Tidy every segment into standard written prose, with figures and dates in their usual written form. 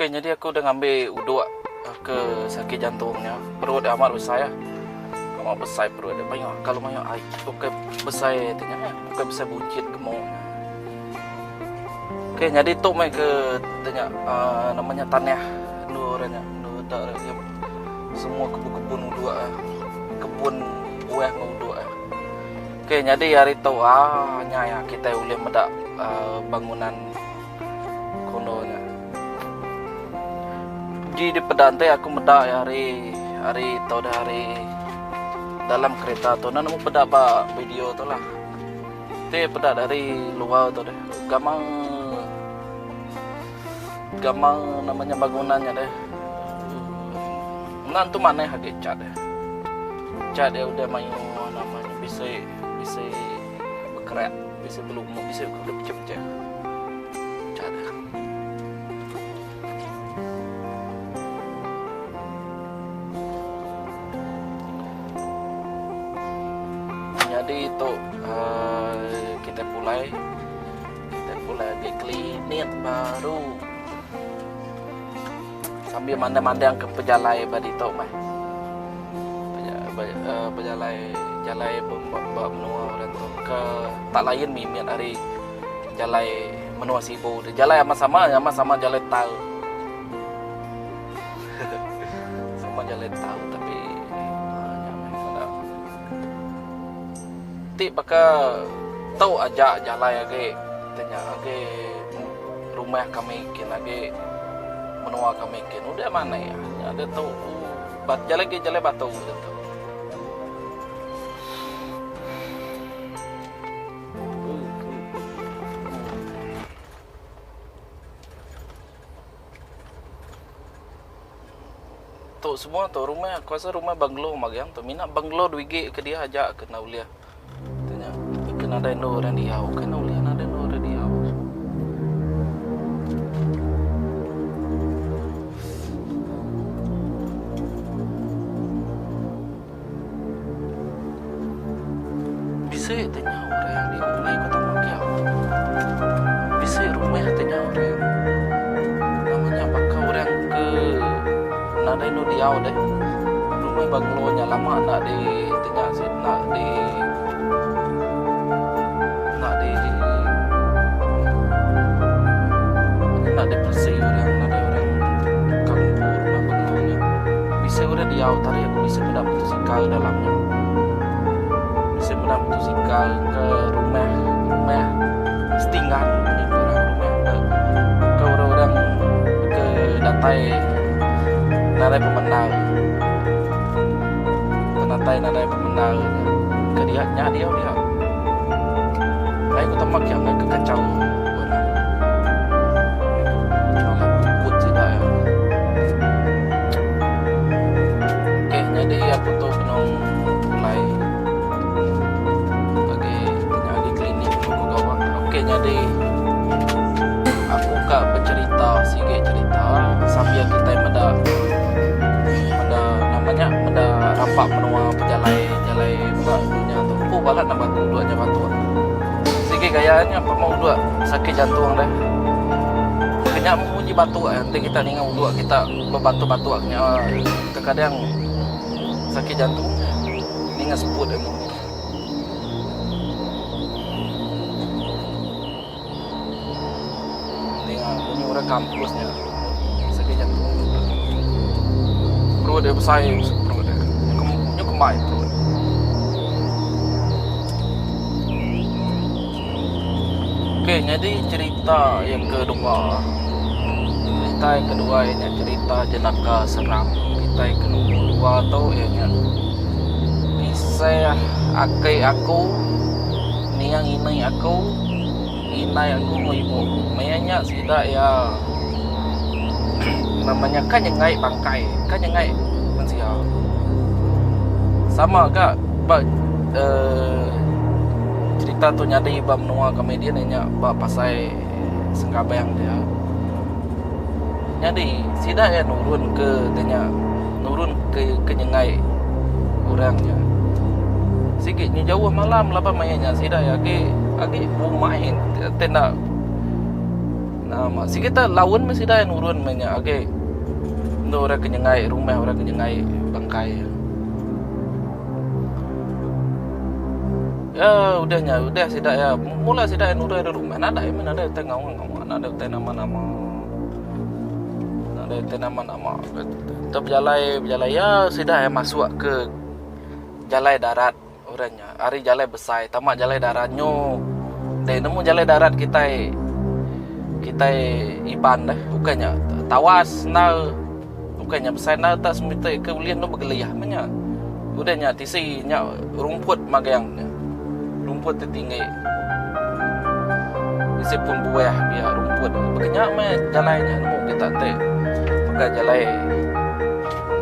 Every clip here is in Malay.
Oke, jadi aku udah ngambil uduk ke sakit jantungnya. Perut dia amat besar ya. Amat besar perut dia. Banyak kalau banyak air. Oke, besar tanya. Oke, bisa buncit gemuk. Oke, jadi tu mai ke tanya namanya tanah nurnya. Nur tak semua kebun-kebun uduk kebun buah uduk. Oke, jadi hari tu nyaya kita boleh medak bangunan kononya. Di pedantai aku medak hari tau dah hari dalam kereta tu nanu pedak ba video tu lah. Te pedak dari luar tu deh. Gamang namanya bangunannya deh. Nan tu mana hake cat deh. Cat dia udah main namanya bisa berkerak, bisa belum bisa cepet-cepet. Cat deh. Jadi itu kita mulai di klinik baru sambil mandang-mandang ke pejalai badito mah pejalai menua orang tu ke tak lain mimin hari jalai menua sibu jalai sama jalai tahu sama jalai tahu tapi ti bakal tahu aja jalai age tanya age rumah kami kin age menua kami kin udah mana ya ada tahu jalai batu gitu. Tuh semua tuh rumah kuasa rumah banglo magian tuh mina banglo duigi ke dia aja kena ulia tanya kena ada no orang dia kena ulia ada no orang dia bisa tanya orang yang di mulai kota Makiau bisa rumah tanya orang namanya bakal orang ke nada ino diau deh rumah banglonya lama nak di tengah sih nak di bersih orang ada orang kampung rumah banglonya bisa udah diau tadi aku bisa mendak motosikal dalamnya bisa mendak motosikal ke rumah setinggan ke orang ke datai nadai pemenang ke dia ayo kita mak yang ke kacau malah ikut tidak ya oke jadi aku tuh penong mulai bagi klinik aku kawan oke jadi aku kak bercerita cerita sambil kita meda rampak menua pejalai buatnya tu pu balat nak batu duanya batu sikit gayanya apa mau dua sakit jantung dah kenyak memuji batu nanti kita ningan dua kita berbatu aknya terkadang sakit jantung ningan sebut ningan bunyi orang kampusnya sakit jantung perut dia besar perut dia kemai perut. Oke, jadi cerita yang kedua ini cerita jenaka seram. Cerita yang kedua tu ianya kisah aku niang inai aku mau ibu mayanya sida ya namanya kan yang naik bangkai manusia sama kak cerita tu nyadi bab menua komedian nya bab pasai senggabang dia nyadi sida ya nurun ke nyengai orangnya sikitnya jauh malam lapa mainnya sida ya agi bumain tenda Nama si kita lawan masih dah nurun banyak. Okey. Itu orang kenyengai rumah orang kenyengai bangkai. Ya udah sih dah ya. Mula sih dah nurun ada rumah. Nada mana ada tengah ngawang, ada nama-nama. Ada nama-nama. Kita berjalan ya sudah ya masuk ke jalan darat orangnya. Hari jalan besar, tamat jalan daratnya. Dan nemu jalan darat kita iban dah. Bukannya tawas na bukannya besar na tak semita ke ulian tu bergeliah banyak. Udahnya tisinya rumput magayangnya. Rumput tertinggi. Isi pun buah biar rumput. Berkenyak mah jalannya nemu kita teh. Bukan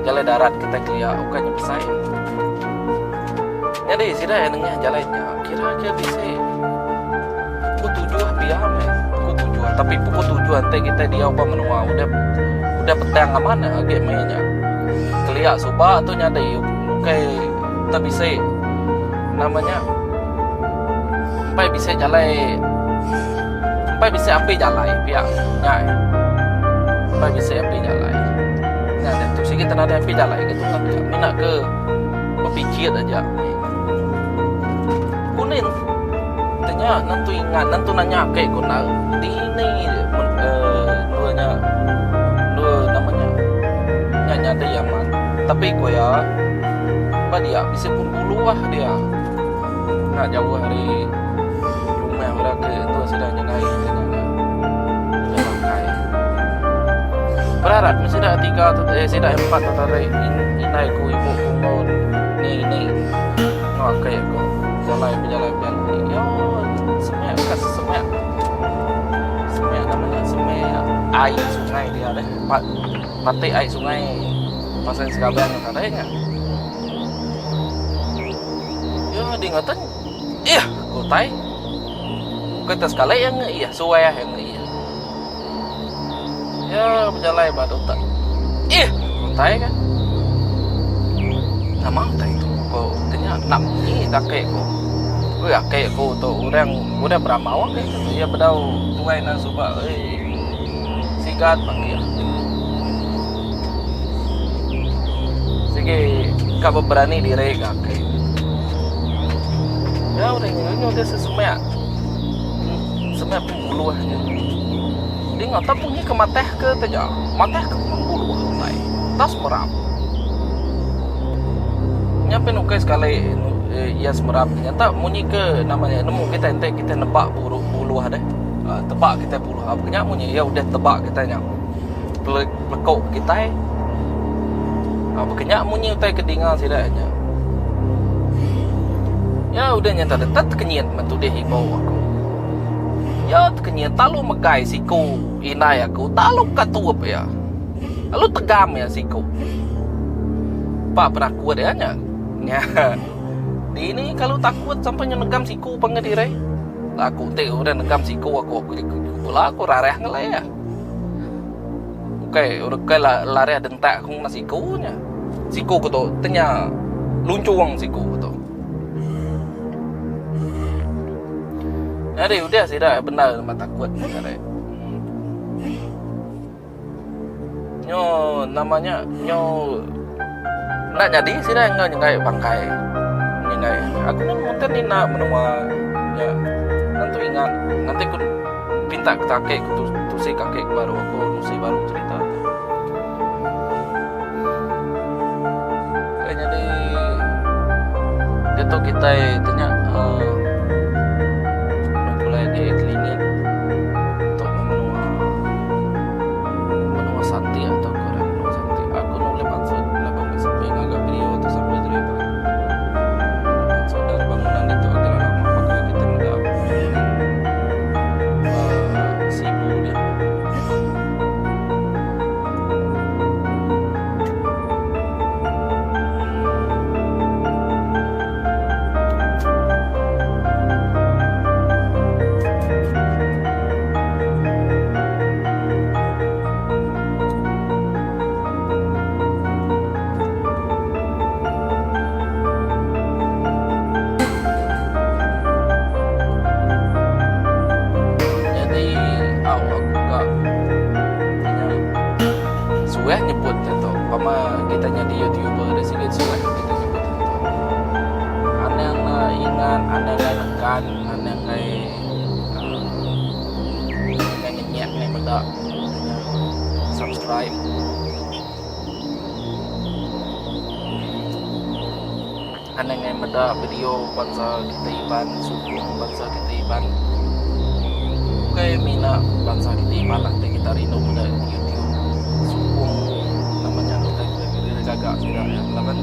jalan darat kita kelia bukannya besar. Jadi sudah enaknya jalannya. Kira-kira bisa pukul 7 biar pukul 7. Tapi pukul 7 nanti kita dia apa menua udah petang mana agak mainnya. Kelia subah tu nyadai kayak tak bisa namanya. Sampai bisa jalan. Sampai bisa ambil jalan biar nyai. Sampai bisa ambil jalan. Nah, dan tu sikit nak ada ambil jalan gitu kan. Ni nak ke berfikir aja. Kunin tanya nantu ingat nantu nanya kayak guna di ini dua namanya nyanyi ada Yaman tapi ko ya apa dia bisa pun buluah dia nak jauh hari rumah mereka itu sudah nyengai berharap mesti dah 3 sudah 4 tarik inai ku ibu ku ni no kayak ko jalan ya semak namanya semak air sungai dia deh mati air sungai pasang sekalian katanya ya diingatan kotai kita sekali yang iya suai yang iya ya berjalan batu tak kotai kan nama kotai itu kok ternyata nak ini kakek kok kakek ko tu orang udah beramawak gitu dia bedau tuai na suba sigat panggil sige ka berani diri kakek ya udah dia sesemak pembuluh aja dia nggak tahu punya kemateh ke saja mateh ke pembuluh tai tas merap nyampe nukai sekali ia semerap nyata munyi ke namanya nemu kita ente kita nebak bulu ada tebak kita bulu apa kenyak munyi ya udah tebak kita nya pelekok kita apa kenyak munyi utai kedingal sidanya ya udah nyata detat kenyit mentu dia hibau aku ya kenyit talu megai siku inai aku talu katup ya lalu tegam ya siku pak pernah kuat dia nya di ini kalau takut sampai negam siku pengedirai aku teh udah negam siku aku rareh ngelai ya oke lari dentak aku nasi sikunya siku ku tu tanya luncung siku ku tu ada udah sih dah benar mata takut kare nyo namanya nak jadi sih dah ngai bangkai aku kan motor ni nak menua ya nanti ingat nanti aku pinta ke kakek tu si kakek baru aku si baru cerita kayaknya dia tu kita tanya mulai di klinik untuk menua santi atau korang menua santi aku nulis maksud 18 sampai agak video atau sampai driver dari bangunan itu agak lama apakah kita mendapat sibu dia ane ngai nekan ane ngai ngenyek nih benda subscribe. Ane ngai benda video bangsa kita iban sukung bangsa kita iban kayak mina bangsa kita iban lah kita rindu pada YouTube sukung namanya kita gagak tidak ya laban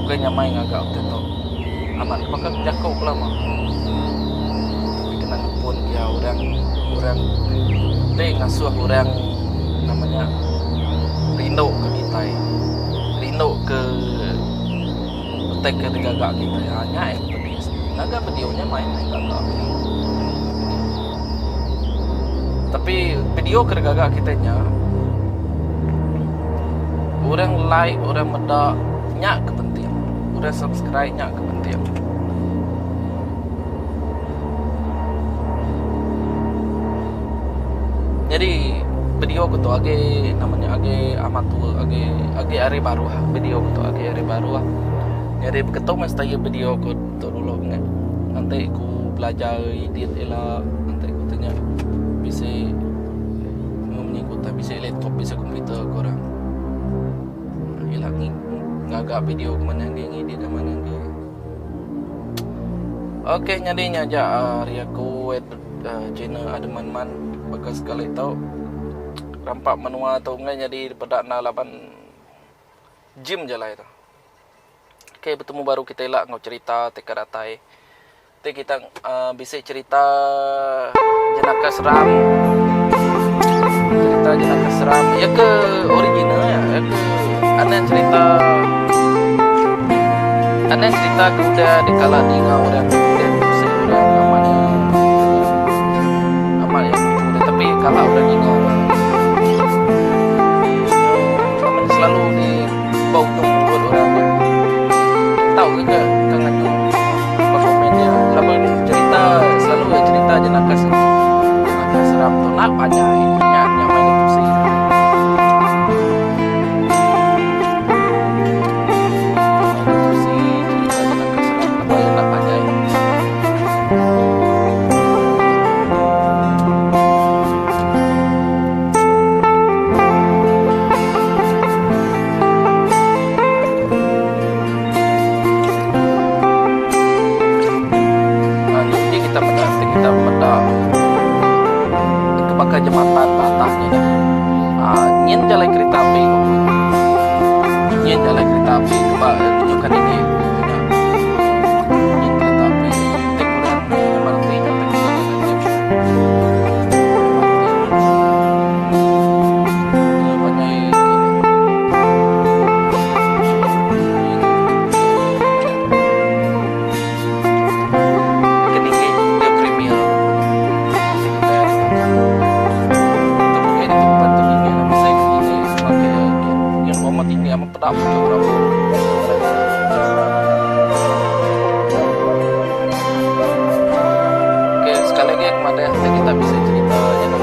bukan nyamai ngagak itu aman maka jakau lama tapi kena pun ya orang deh ngasuh orang namanya rindu ke kita rindu ke tek ke gagak kita ya hanya yang pedis naga videonya main gagak tapi video ke gagak kitanya orang like orang meda nya kepenting orang subscribe nya kepenting jadi video ku tuh age namanya age amatur age hari baru video ku tuh age hari baru jadi begitu mesti video ku tuh dulu nanti ku belajar edit ela nanti ku tanya bisa mengikuti bisa laptop bisa komputer korang hilang ngagak video kemana yang edit mana yang oke nyadinya aja Ria ku channel ada man bagus sekali tahu rampak menua atau enggak jadi pada 8 gym jalan itu. Oke bertemu baru kita elak ngau cerita teka datai kita bisa cerita jenaka seram ya ke original ya ke aneh cerita ke udah dikala di ngau dan udah aman ya tapi kalau udah di ngau selalu di bau buat orang tahu ke kangen komennya lalu cerita selalu ya cerita jenaka seram tuh nak aja nyaman itu sih jembatan batasnya nyen jalan kereta api tunjukkan ini nyen kereta api tekuran MRT pedap oke sekali lagi kemarin kita bisa cerita yang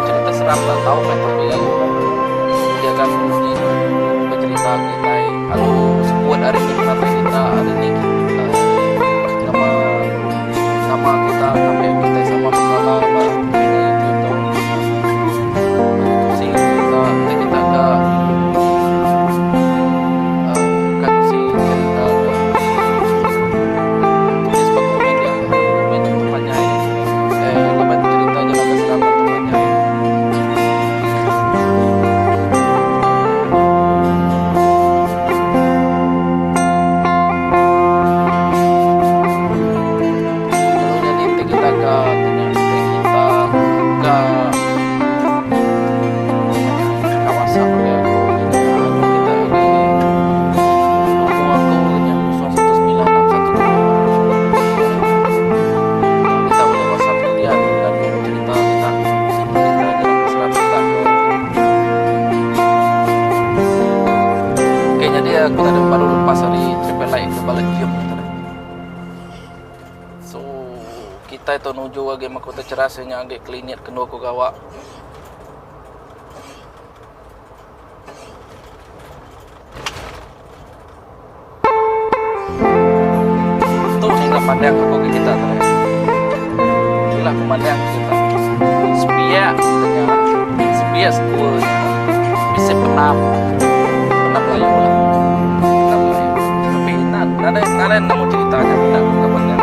cerita seram tak tahu kan tapi dia kan bercerita kita lalu sebuah hari ini kenapa kita hari ini nama kita sampai kita sama kepala ini itu sih kita agak kita baru lepas hari triple light ke Balagium so kita itu nuju lagi makota cerasnya agak klinik kedua ko gawa tuh pandang ke koki kita tadi. Itulah pemandang kita. Sepia katanya, sepia sekulnya bisa penam layu lah, penam layu. Tapi nada namun ceritanya penam kapannya.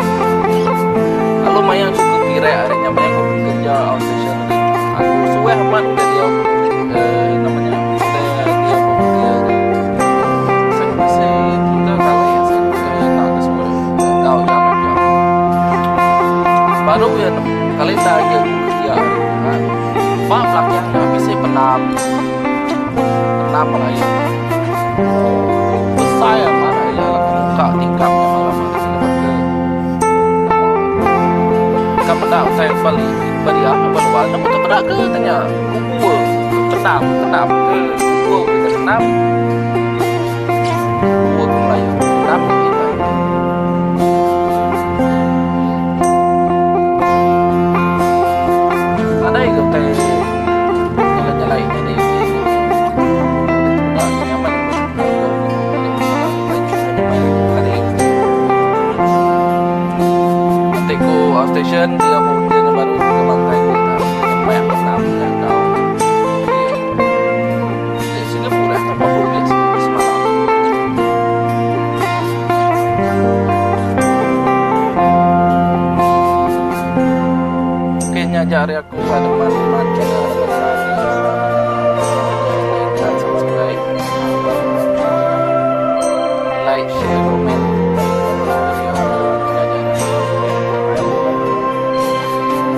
Lalu maya cukup kira adanya maya aku bekerja outstation. Aku suwe aman udah dia namanya udah dia bekerja. Saya masih kita kalau ya saya tak ada semua tahu zaman dia. Baru ya kali dah dia bekerja. Pak belakangnya bisa penam layu. Besar ya mana ya muka tingkapnya malam kan pedang saya balik apa luar nama tu pedang ke tanya kuku kenam ke kuku kita kenam kuku Melayu kenam kita ada yang teh jalan-jalan ini station dia baru ke pantai kita sampai yang enam yang kau dia sini murah tanpa publik semalam kayaknya jari aku ada macam